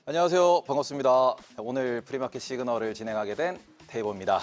안녕하세요. 반갑습니다. 오늘 프리마켓 시그널을 진행하게 된 테이버입니다.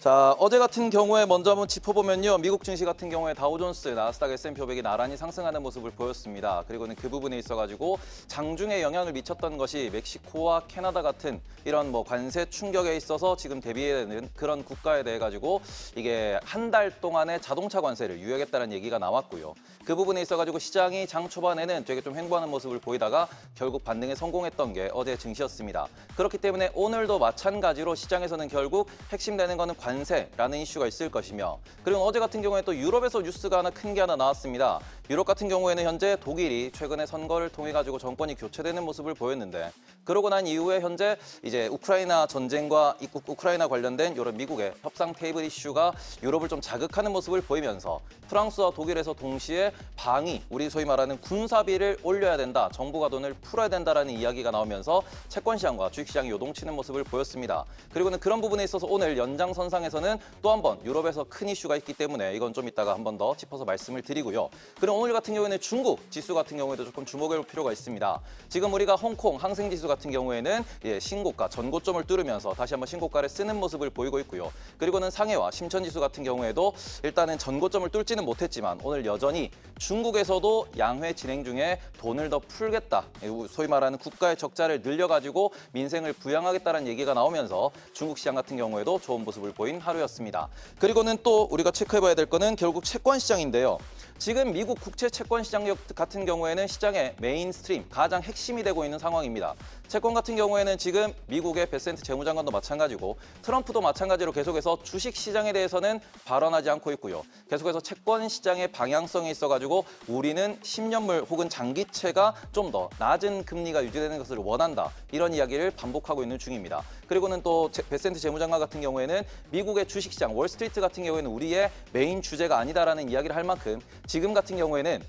자, 어제 같은 경우에 먼저 한번 짚어보면요. 미국 증시 같은 경우에 다우존스, 나스닥, S&P 500이 나란히 상승하는 모습을 보였습니다. 그리고는 그 부분에 있어가지고 장중에 영향을 미쳤던 것이 멕시코와 캐나다 같은 이런 관세 충격에 있어서 지금 대비해야 되는 그런 국가에 대해 가지고 이게 한 달 동안의 자동차 관세를 유예하겠다는 얘기가 나왔고요. 그 부분에 있어가지고 시장이 장 초반에는 되게 좀 횡보하는 모습을 보이다가 결국 반등에 성공했던 게 어제 증시였습니다. 그렇기 때문에 오늘도 마찬가지로 시장에서는 결국 핵심되는 거는 관세라는 이슈가 있을 것이며, 그리고 어제 같은 경우에 또 유럽에서 뉴스가 큰 게 하나 나왔습니다. 유럽 같은 경우에는 현재 독일이 최근에 선거를 통해 가지고 정권이 교체되는 모습을 보였는데, 그러고 난 이후에 현재 이제 우크라이나 전쟁과 우크라이나 관련된 이런 미국의 협상 테이블 이슈가 유럽을 좀 자극하는 모습을 보이면서 프랑스와 독일에서 동시에 방위, 우리 소위 말하는 군사비를 올려야 된다, 정부가 돈을 풀어야 된다라는 이야기가 나오면서 채권 시장과 주식 시장이 요동치는 모습을 보였습니다. 그리고는 그런 부분에 있어서 오늘 연장선상에서는 또 한 번 유럽에서 큰 이슈가 있기 때문에 이건 좀 이따가 한 번 더 짚어서 말씀을 드리고요. 그리고 오늘 같은 경우에는 중국 지수 같은 경우에도 조금 주목해 볼 필요가 있습니다. 지금 우리가 홍콩 항생지수 같은 경우에는 신고가, 전고점을 뚫으면서 다시 한번 신고가를 쓰는 모습을 보이고 있고요. 그리고는 상해와 심천지수 같은 경우에도 일단은 전고점을 뚫지는 못했지만 오늘 여전히 중국에서도 양회 진행 중에 돈을 더 풀겠다, 소위 말하는 국가의 적자를 늘려가지고 민생을 부양하겠다는 얘기가 나오면서 중국 시장 같은 경우에도 좋은 모습을 보인 하루였습니다. 그리고는 또 우리가 체크해봐야 될 거는 결국 채권 시장인데요. 지금 미국 국채 채권 시장 같은 경우에는 시장의 메인스트림, 가장 핵심이 되고 있는 상황입니다. 채권 같은 경우에는 지금 미국의 베센트 재무장관도 마찬가지고 트럼프도 마찬가지로 계속해서 주식 시장에 대해서는 발언하지 않고 있고요. 계속해서 채권 시장의 방향성에 있어가지고 우리는 10년물 혹은 장기채가 좀 더 낮은 금리가 유지되는 것을 원한다, 이런 이야기를 반복하고 있는 중입니다. 그리고는 또 베센트 재무장관 같은 경우에는 미국의 주식시장, 월스트리트 같은 경우에는 우리의 메인 주제가 아니다라는 이야기를 할 만큼 지금 같은 경우에는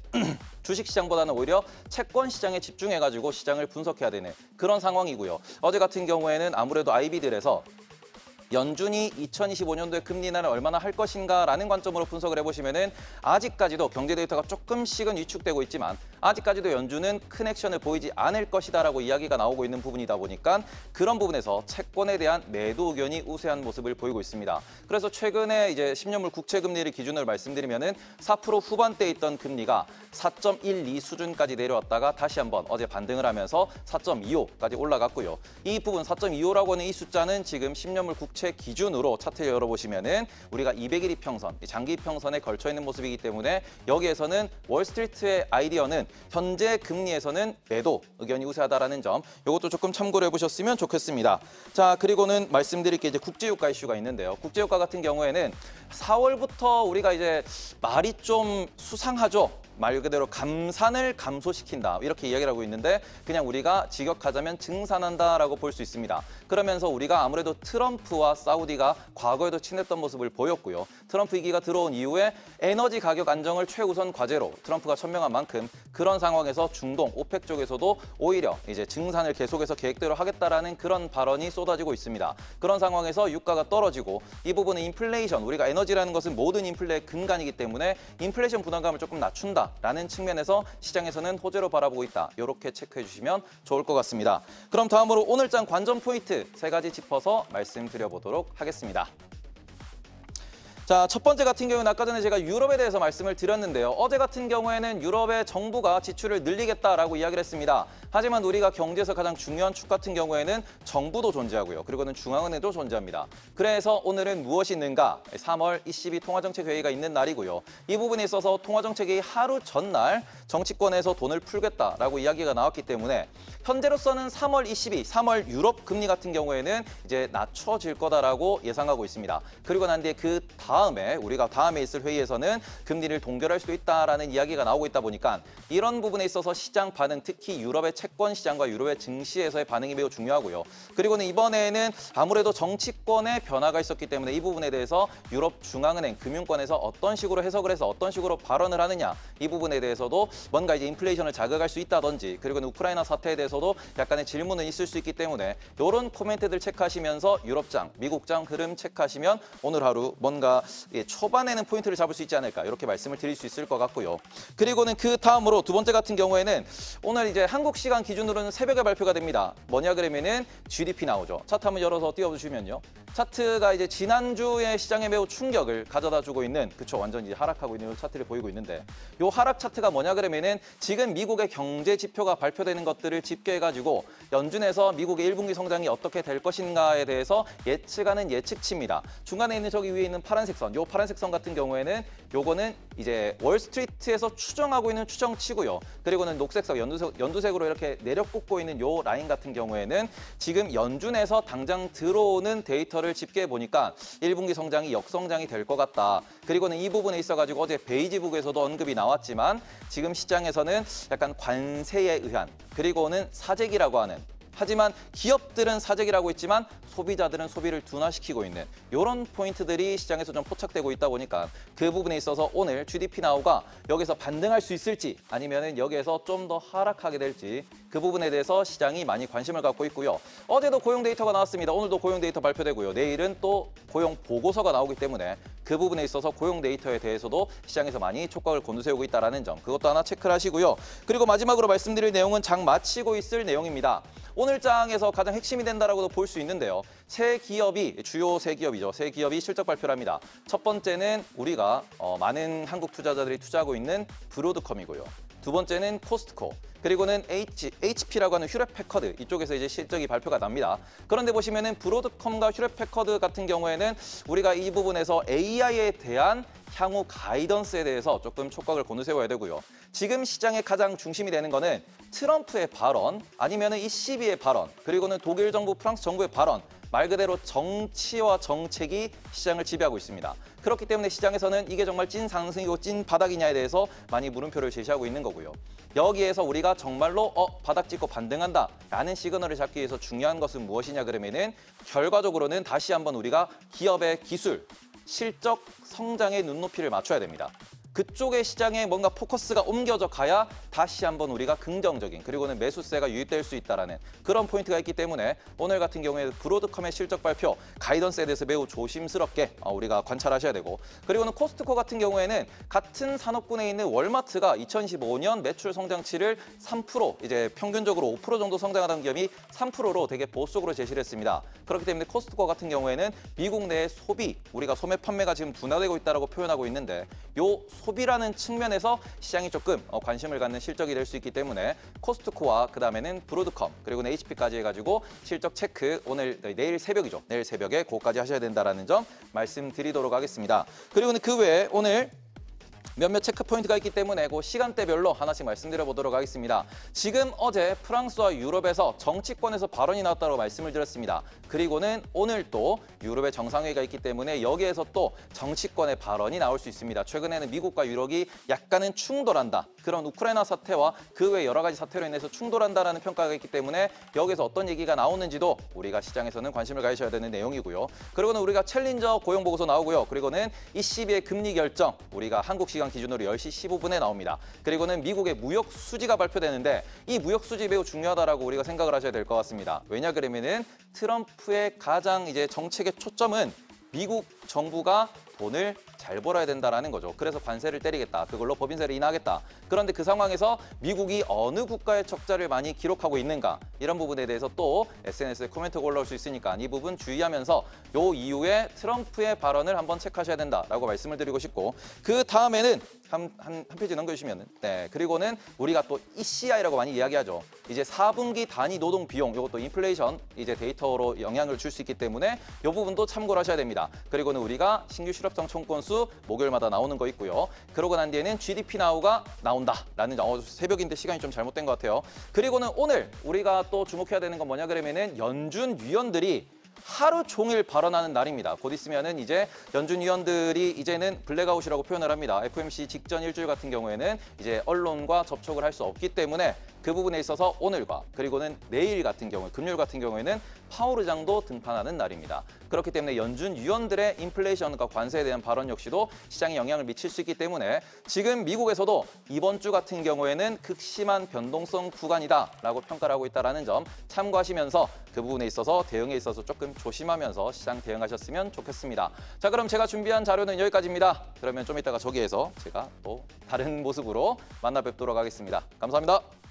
주식시장보다는 오히려 채권 시장에 집중해가지고 시장을 분석해야 되는 그런 상황이고요. 어제 같은 경우에는 아무래도 IB들에서 연준이 2025년도에 금리 인하를 얼마나 할 것인가라는 관점으로 분석을 해보시면은 아직까지도 경제 데이터가 조금씩은 위축되고 있지만 아직까지도 연준은 큰 액션을 보이지 않을 것이다라고 이야기가 나오고 있는 부분이다 보니까 그런 부분에서 채권에 대한 매도 의견이 우세한 모습을 보이고 있습니다. 그래서 최근에 이제 10년물 국채 금리를 기준으로 말씀드리면은 4% 후반대에 있던 금리가 4.12 수준까지 내려왔다가 다시 한번 어제 반등을 하면서 4.25까지 올라갔고요. 이 부분 4.25라고 하는 이 숫자는 지금 10년물 국채 기준으로 차트를 열어보시면은 우리가 200일 이평선, 장기 이평선에 걸쳐 있는 모습이기 때문에 여기에서는 월스트리트의 아이디어는 현재 금리에서는 매도 의견이 우세하다라는 점, 이것도 조금 참고를 해보셨으면 좋겠습니다. 자, 그리고는 말씀드릴 게 이제 국제유가 이슈가 있는데요. 국제유가 같은 경우에는 4월부터 우리가 이제 말이 좀 수상하죠. 말 그대로 감산을 감소시킨다, 이렇게 이야기를 하고 있는데 그냥 우리가 직역하자면 증산한다라고 볼 수 있습니다. 그러면서 우리가 아무래도 트럼프와 사우디가 과거에도 친했던 모습을 보였고요. 트럼프 위기가 들어온 이후에 에너지 가격 안정을 최우선 과제로 트럼프가 천명한 만큼 그런 상황에서 중동, 오펙 쪽에서도 오히려 이제 증산을 계속해서 계획대로 하겠다라는 그런 발언이 쏟아지고 있습니다. 그런 상황에서 유가가 떨어지고 이 부분은 인플레이션, 우리가 에너지라는 것은 모든 인플레의 근간이기 때문에 인플레이션 부담감을 조금 낮춘다 라는 측면에서 시장에서는 호재로 바라보고 있다, 이렇게 체크해 주시면 좋을 것 같습니다. 그럼 다음으로 오늘장 관전 포인트 3가지 짚어서 말씀드려보도록 하겠습니다. 자, 첫 번째 같은 경우는 아까 전에 제가 유럽에 대해서 말씀을 드렸는데요. 어제 같은 경우에는 유럽의 정부가 지출을 늘리겠다라고 이야기를 했습니다. 하지만 우리가 경제에서 가장 중요한 축 같은 경우에는 정부도 존재하고요. 그리고는 중앙은행도 존재합니다. 그래서 오늘은 무엇이 있는가? 3월 ECB 통화정책회의가 있는 날이고요. 이 부분에 있어서 통화정책회의 하루 전날 정치권에서 돈을 풀겠다라고 이야기가 나왔기 때문에 현재로서는 3월 ECB, 3월 유럽 금리 같은 경우에는 이제 낮춰질 거다라고 예상하고 있습니다. 그리고 난 뒤에 그 다음에 우리가 다음에 있을 회의에서는 금리를 동결할 수도 있다라는 이야기가 나오고 있다 보니까 이런 부분에 있어서 시장 반응, 특히 유럽의 채권 시장과 유럽의 증시에서의 반응이 매우 중요하고요. 그리고는 이번에는 아무래도 정치권의 변화가 있었기 때문에 이 부분에 대해서 유럽 중앙은행, 금융권에서 어떤 식으로 해석을 해서 어떤 식으로 발언을 하느냐, 이 부분에 대해서도 뭔가 이제 인플레이션을 자극할 수 있다든지, 그리고는 우크라이나 사태에 대해서도 약간의 질문은 있을 수 있기 때문에 이런 코멘트들 체크하시면서 유럽장, 미국장 흐름 체크하시면 오늘 하루 뭔가 초반에는 포인트를 잡을 수 있지 않을까 이렇게 말씀을 드릴 수 있을 것 같고요. 그리고는 그 다음으로 두 번째 같은 경우에는 오늘 이제 한국 시간 기준으로는 새벽에 발표가 됩니다. 뭐냐 그러면은 GDP 나오죠. 차트 한번 열어서 띄워주시면요. 차트가 이제 지난주에 시장에 매우 충격을 가져다 주고 있는, 그쵸, 완전 이제 하락하고 있는 이 차트를 보이고 있는데, 요 하락 차트가 뭐냐 그러면은 지금 미국의 경제 지표가 발표되는 것들을 집계해가지고 연준에서 미국의 1분기 성장이 어떻게 될 것인가에 대해서 예측하는 예측치입니다. 중간에 있는 저기 위에 있는 파란색 선, 요 파란색 선 같은 경우에는 요거는 이제 월스트리트에서 추정하고 있는 추정치고요. 그리고는 녹색색, 연두색으로 이렇게 내려 꽂고 있는 요 라인 같은 경우에는 지금 연준에서 당장 들어오는 데이터를 집계해 보니까 1분기 성장이 역성장이 될 것 같다. 그리고는 이 부분에 있어가지고 어제 베이지북에서도 언급이 나왔지만 지금 시장에서는 약간 관세에 의한, 그리고는 사재기라고 하는, 하지만 기업들은 사재기라고 있지만 소비자들은 소비를 둔화시키고 있는 이런 포인트들이 시장에서 좀 포착되고 있다 보니까 그 부분에 있어서 오늘 GDP 나오가 여기서 반등할 수 있을지 아니면은 여기에서 좀 더 하락하게 될지 그 부분에 대해서 시장이 많이 관심을 갖고 있고요. 어제도 고용 데이터가 나왔습니다. 오늘도 고용 데이터 발표되고요. 내일은 또 고용 보고서가 나오기 때문에 그 부분에 있어서 고용 데이터에 대해서도 시장에서 많이 촉각을 곤두세우고 있다는 점, 그것도 하나 체크를 하시고요. 그리고 마지막으로 말씀드릴 내용은 장 마치고 있을 내용입니다. 오늘 장에서 가장 핵심이 된다라고도 볼 수 있는데요. 세 기업이, 주요 세 기업이죠. 세 기업이 실적 발표를 합니다. 첫 번째는 우리가 많은 한국 투자자들이 투자하고 있는 브로드컴이고요. 두 번째는 코스트코, 그리고는 HP라고 하는 휴렛패커드, 이쪽에서 이제 실적이 발표가 납니다. 그런데 보시면은 브로드컴과 휴렛패커드 같은 경우에는 우리가 이 부분에서 AI에 대한 향후 가이던스에 대해서 조금 촉각을 곤두세워야 되고요. 지금 시장의 가장 중심이 되는 거는 트럼프의 발언, 아니면은 ECB의 발언, 그리고는 독일 정부, 프랑스 정부의 발언, 말 그대로 정치와 정책이 시장을 지배하고 있습니다. 그렇기 때문에 시장에서는 이게 정말 찐 상승이고 찐 바닥이냐에 대해서 많이 물음표를 제시하고 있는 거고요. 여기에서 우리가 정말로 바닥 찍고 반등한다라는 시그널을 잡기 위해서 중요한 것은 무엇이냐 그러면은 결과적으로는 다시 한번 우리가 기업의 기술, 실적, 성장의 눈높이를 맞춰야 됩니다. 그쪽에 시장에 뭔가 포커스가 옮겨져 가야 다시 한번 우리가 긍정적인, 그리고는 매수세가 유입될 수 있다는 그런 포인트가 있기 때문에 오늘 같은 경우에 브로드컴의 실적 발표, 가이던스에 대해서 매우 조심스럽게 우리가 관찰하셔야 되고, 그리고는 코스트코 같은 경우에는 같은 산업군에 있는 월마트가 2025년 매출 성장치를 3%, 이제 평균적으로 5% 정도 성장하던 기업이 3%로 되게 보수적으로 제시를 했습니다. 그렇기 때문에 코스트코 같은 경우에는 미국 내 소비, 우리가 소매 판매가 지금 둔화되고 있다고 표현하고 있는데 요 소비라는 측면에서 시장이 조금 관심을 갖는 실적이 될 수 있기 때문에 코스트코와 그 다음에는 브로드컴, 그리고는 HP까지 해가지고 실적 체크 오늘, 내일 새벽이죠. 내일 새벽에 그거까지 하셔야 된다는 점 말씀드리도록 하겠습니다. 그리고는 그 외에 오늘 몇몇 체크 포인트가 있기 때문에 그 시간대별로 하나씩 말씀드려 보도록 하겠습니다. 지금 어제 프랑스와 유럽에서 정치권에서 발언이 나왔다고 말씀을 드렸습니다. 그리고는 오늘 또 유럽의 정상회의가 있기 때문에 여기에서 또 정치권의 발언이 나올 수 있습니다. 최근에는 미국과 유럽이 약간은 충돌한다. 그런 우크라이나 사태와 그 외 여러 가지 사태로 인해서 충돌한다라는 평가가 있기 때문에 여기서 어떤 얘기가 나오는지도 우리가 시장에서는 관심을 가지셔야 되는 내용이고요. 그리고는 우리가 챌린저 고용 보고서 나오고요. 그리고는 ECB의 금리 결정, 우리가 한국 시간 기준으로 10시 15분에 나옵니다. 그리고는 미국의 무역 수지가 발표되는데 이 무역 수지 매우 중요하다라고 우리가 생각을 하셔야 될 것 같습니다. 왜냐 그러면은 트럼프의 가장 이제 정책의 초점은 미국 정부가 돈을 잘 벌어야 된다라는 거죠. 그래서 관세를 때리겠다. 그걸로 법인세를 인하하겠다. 그런데 그 상황에서 미국이 어느 국가의 적자를 많이 기록하고 있는가, 이런 부분에 대해서 또 SNS에 코멘트가 올라올 수 있으니까 이 부분 주의하면서 요 이후에 트럼프의 발언을 한번 체크하셔야 된다라고 말씀을 드리고 싶고, 그 다음에는 한 페이지 넘겨주시면은, 네, 그리고는 우리가 또 ECI라고 많이 이야기하죠. 이제 4분기 단위 노동 비용, 이것도 인플레이션 이제 데이터로 영향을 줄 수 있기 때문에 이 부분도 참고를 하셔야 됩니다. 그리고는 우리가 신규 실업청 총건수 목요일마다 나오는 거 있고요. 그러고 난 뒤에는 GDP 나우가 나온다라는, 새벽인데 시간이 좀 잘못된 것 같아요. 그리고는 오늘 우리가 또 주목해야 되는 건 뭐냐 그러면은 연준 위원들이 하루 종일 발언하는 날입니다. 곧 있으면은 이제 연준 위원들이 이제는 블랙아웃이라고 표현을 합니다. FOMC 직전 일주일 같은 경우에는 이제 언론과 접촉을 할 수 없기 때문에 그 부분에 있어서 오늘과 그리고는 내일 같은 경우, 금요일 같은 경우에는 파월 의장도 등판하는 날입니다. 그렇기 때문에 연준 위원들의 인플레이션과 관세에 대한 발언 역시도 시장에 영향을 미칠 수 있기 때문에 지금 미국에서도 이번 주 같은 경우에는 극심한 변동성 구간이다라고 평가를 하고 있다는 점 참고하시면서 그 부분에 있어서 대응에 있어서 조금 조심하면서 시장 대응하셨으면 좋겠습니다. 자, 그럼 제가 준비한 자료는 여기까지입니다. 그러면 좀 이따가 저기에서 제가 또 다른 모습으로 만나 뵙도록 하겠습니다. 감사합니다.